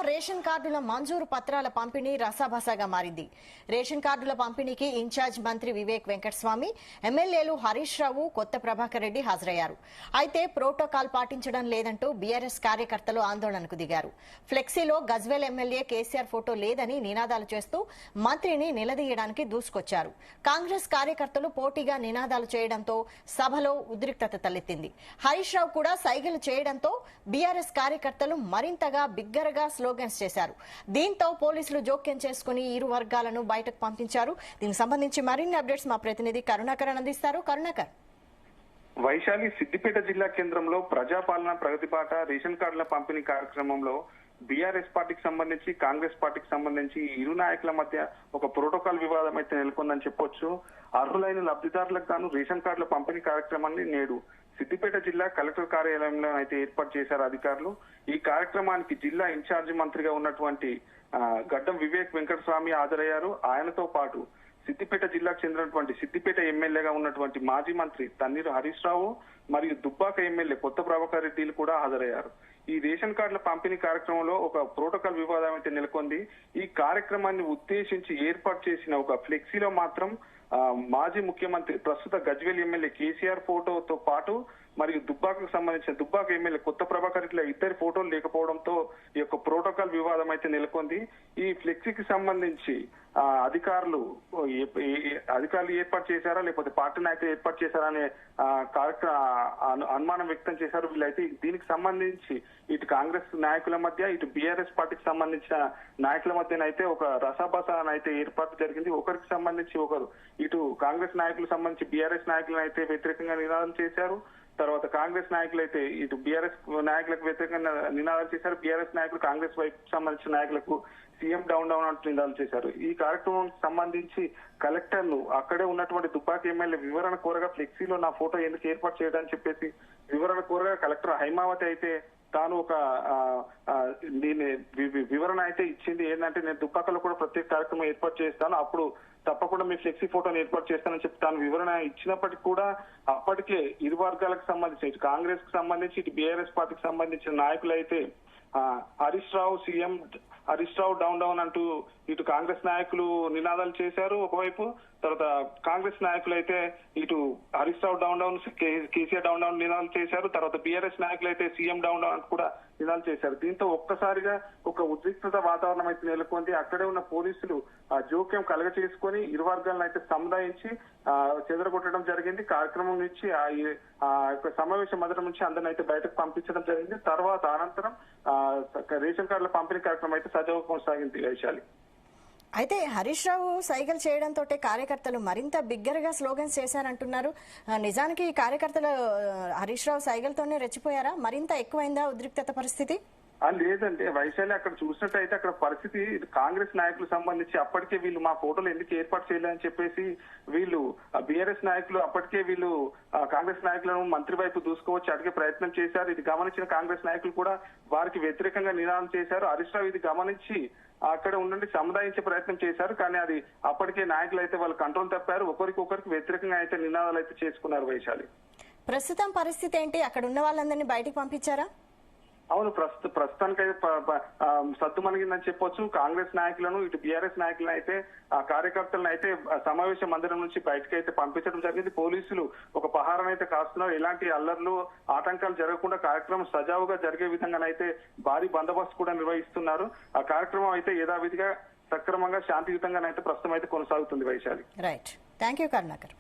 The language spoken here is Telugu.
రేషన్ కార్డుల మంజూరు పత్రాల పంపిణీ రసాభాసాగా మారింది. రేషన్ కార్డుల పంపిణీకి ఇన్ఛార్జ్ మంత్రి వివేక్ వెంకటస్వామి, ఎమ్మెల్యేలు హరీష్ రావు, కొత్త ప్రభాకర్ రెడ్డి హాజరయ్యారు. అయితే ప్రోటోకాల్ పాటించడం లేదంటూ బీఆర్ఎస్ కార్యకర్తలు ఆందోళనకు దిగారు. ఫ్లెక్సీలో గజ్వేల్ ఎమ్మెల్యే కేసీఆర్ ఫోటో లేదని నినాదాలు చేస్తూ మంత్రిని నిలదీయడానికి దూసుకొచ్చారు. కాంగ్రెస్ కార్యకర్తలు పోటీగా నినాదాలు చేయడంతో సభలో ఉద్రిక్తత తలెత్తింది. హరీష్ రావు కూడా సైగలు చేయడంతో బీఆర్ఎస్ కార్యకర్తలు మరింతగా బిగ్గరగా స్లోగన్స్ చేశారు. దీంతో పోలీసులు జోక్యం చేసుకుని ఇరు వర్గాలను బయటకు పంపించారు. దీనికి సంబంధించి మరిన్ని అప్డేట్స్ మా ప్రతినిధి కరుణాకర్ అందిస్తారు. కరుణాకర్. వైశాలి సిద్దిపేట జిల్లా కేంద్రంలో ప్రజాపాలన ప్రగతిబాట రేషన్ కార్డుల పంపిణీ కార్యక్రమంలో బీఆర్ఎస్ పార్టీకి సంబంధించి కాంగ్రెస్ పార్టీకి సంబంధించి ఇరు నాయకుల మధ్య ఒక ప్రోటోకాల్ వివాదం అయితే నెలకొందని చెప్పొచ్చు. అర్హులైన లబ్ధిదారులకు గాను రేషన్ కార్డుల పంపిణీ కార్యక్రమాన్ని నేడు సిద్దిపేట జిల్లా కలెక్టర్ కార్యాలయంలో అయితే ఏర్పాటు చేశారు అధికారులు. ఈ కార్యక్రమానికి జిల్లా ఇన్ఛార్జి మంత్రిగా ఉన్నటువంటి గడ్డం వివేక్ వెంకటస్వామి హాజరయ్యారు. ఆయనతో పాటు సిద్దిపేట జిల్లాకు చెందినటువంటి సిద్దిపేట ఎమ్మెల్యేగా ఉన్నటువంటి మాజీ మంత్రి తన్నీరు హరీష్ రావు మరియు దుబ్బాక ఎమ్మెల్యే కొత్త ప్రభాకర్ రెడ్డిలు కూడా హాజరయ్యారు. ఈ రేషన్ కార్డుల పంపిణీ కార్యక్రమంలో ఒక ప్రోటోకాల్ వివాదం అయితే నెలకొంది. ఈ కార్యక్రమాన్ని ఉద్దేశించి ఏర్పాటు చేసిన ఒక ఫ్లెక్సీలో మాత్రం మాజీ ముఖ్యమంత్రి ప్రస్తుత గజ్వేల్ ఎమ్మెల్యే కేసీఆర్ ఫోటోతో పాటు మరియు దుబ్బాకకు సంబంధించిన దుబ్బాక ఎమ్మెల్యే కొత్త ప్రభాకర్ రెడ్డి ఇద్దరి ఫోటోలు లేకపోవడంతో ఈ యొక్క ప్రోటోకాల్ వివాదం అయితే నెలకొంది. ఈ ఫ్లెక్సీకి సంబంధించి అధికారులు ఏర్పాటు చేశారా లేకపోతే పార్టీ నాయకులు ఏర్పాటు చేశారా అనే అనుమానం వ్యక్తం చేశారు వీళ్ళైతే. దీనికి సంబంధించి ఇటు కాంగ్రెస్ నాయకుల మధ్య ఇటు బీఆర్ఎస్ పార్టీకి సంబంధించిన నాయకుల మధ్యనైతే ఒక రసాభాసాన్ని అయితే ఏర్పాటు జరిగింది. ఒకరికి సంబంధించి ఒకరు ఇటు కాంగ్రెస్ నాయకులకు సంబంధించి బీఆర్ఎస్ నాయకులను అయితే వ్యతిరేకంగా నినాదాలు చేశారు. తర్వాత కాంగ్రెస్ నాయకులు అయితే ఇటు బీఆర్ఎస్ నాయకులకు వ్యతిరేకంగా నినాదాలు చేశారు. బీఆర్ఎస్ నాయకులు కాంగ్రెస్ వైపు సంబంధించిన నాయకులకు సీఎం డౌన్ డౌన్ అంటూ నినాదాలు చేశారు. ఈ కార్యక్రమానికి సంబంధించి కలెక్టర్ను అక్కడే ఉన్నటువంటి దుబ్బాక ఎమ్మెల్యే వివరణ కోరగా ఫ్లెక్సీలో నా ఫోటో ఎందుకు ఏర్పాటు చేయడానికి చెప్పేసి వివరణ కోరగా కలెక్టర్ హైమావతి అయితే తాను ఒక వివరణ అయితే ఇచ్చింది. ఏంటంటే నేను దుబ్బాకలో కూడా ప్రత్యేక కార్యక్రమం ఏర్పాటు చేస్తాను, అప్పుడు తప్పకుండా మీ ఫ్లెక్సీ ఫోటోని ఏర్పాటు చేస్తానని చెప్పి తాను వివరణ ఇచ్చినప్పటికీ కూడా అప్పటికే ఇరు వర్గాలకు సంబంధించి ఇటు కాంగ్రెస్ కు సంబంధించి ఇటు బీఆర్ఎస్ పార్టీకి సంబంధించిన నాయకులు అయితే Harish Rao CM, Harish Rao down down అంటూ ఇటు కాంగ్రెస్ నాయకులు నినాదాలు చేశారు ఒకవైపు. తర్వాత కాంగ్రెస్ నాయకులు అయితే ఇటు Harish Rao down down, KCR down down నినాదాలు చేశారు. తర్వాత బీఆర్ఎస్ నాయకులు అయితే సీఎం డౌన్ డౌన్ కూడా నినాదాలు చేశారు. దీంతో ఒక్కసారిగా ఒక ఉద్రిక్తత వాతావరణం అయితే నెలకొంది. అక్కడే ఉన్న పోలీసులు జోక్యం కలగ చేసుకుని ఇరు వర్గాలను అయితే సముదాయించి చెదరగొట్టడం జరిగింది. కార్యక్రమం నుంచి ఆ యొక్క సమావేశ మందిరం నుంచి అందరిని అయితే బయటకు పంపించడం జరిగింది. తర్వాత అనంతరం రేషన్ కార్డుల పంపిణీ కార్యక్రమం అయితే సజావుగా కొనసాగింది. వైశాలి. అయితే హరీష్ రావు సైగలు చేయడంతో కార్యకర్తలు మరింత బిగ్గరగా స్లోగన్స్ చేశారంటున్నారు. నిజానికి ఈ కార్యకర్తలు హరీష్ రావు సైగలతోనే రెచ్చిపోయారా? మరింత ఎక్కువైందా ఉద్రిక్తత పరిస్థితి? లేదంటే వైశాలి, అక్కడ చూసినట్టయితే అక్కడ పరిస్థితి కాంగ్రెస్ నాయకులకు సంబంధించి అప్పటికే వీళ్ళు మా ఫోటోలు ఎందుకు ఏర్పాటు చేయాలని చెప్పేసి వీళ్ళు బీఆర్ఎస్ నాయకులు అప్పటికే వీళ్ళు కాంగ్రెస్ నాయకులను మంత్రి వైపు దూసుకోవచ్చి అడిగే ప్రయత్నం చేశారు. ఇది గమనించిన కాంగ్రెస్ నాయకులు కూడా వారికి వ్యతిరేకంగా నినాదం చేశారు. హరీష్ రావు ఇది గమనించి అక్కడ ఉండండి సముదాయించే ప్రయత్నం చేశారు. కానీ అది అప్పటికే నాయకులు అయితే వాళ్ళు కంట్రోల్ తప్పారు. ఒకరికి వ్యతిరేకంగా అయితే నినాదాలు అయితే చేసుకున్నారు. వైశాలి, ప్రస్తుతం పరిస్థితి ఏంటి? అక్కడ ఉన్న వాళ్ళందరినీ బయటికి పంపించారా? అవును, ప్రస్తుతానికైతే సద్దుమణిగిందని చెప్పొచ్చు. కాంగ్రెస్ నాయకులను ఇటు బీఆర్ఎస్ నాయకులను అయితే ఆ కార్యకర్తలను అయితే సమావేశ మందిరం నుంచి బయటకు అయితే పంపించడం జరిగింది. పోలీసులు ఒక పహారం అయితే కాస్తున్నారు. ఎలాంటి అల్లర్లు ఆటంకాలు జరగకుండా కార్యక్రమం సజావుగా జరిగే విధంగానైతే భారీ బందోబస్తు కూడా నిర్వహిస్తున్నారు. ఆ కార్యక్రమం అయితే యథావిధిగా సక్రమంగా శాంతియుతంగానైతే ప్రస్తుతం అయితే కొనసాగుతుంది. Vaishali. Right, thank you Karunakar.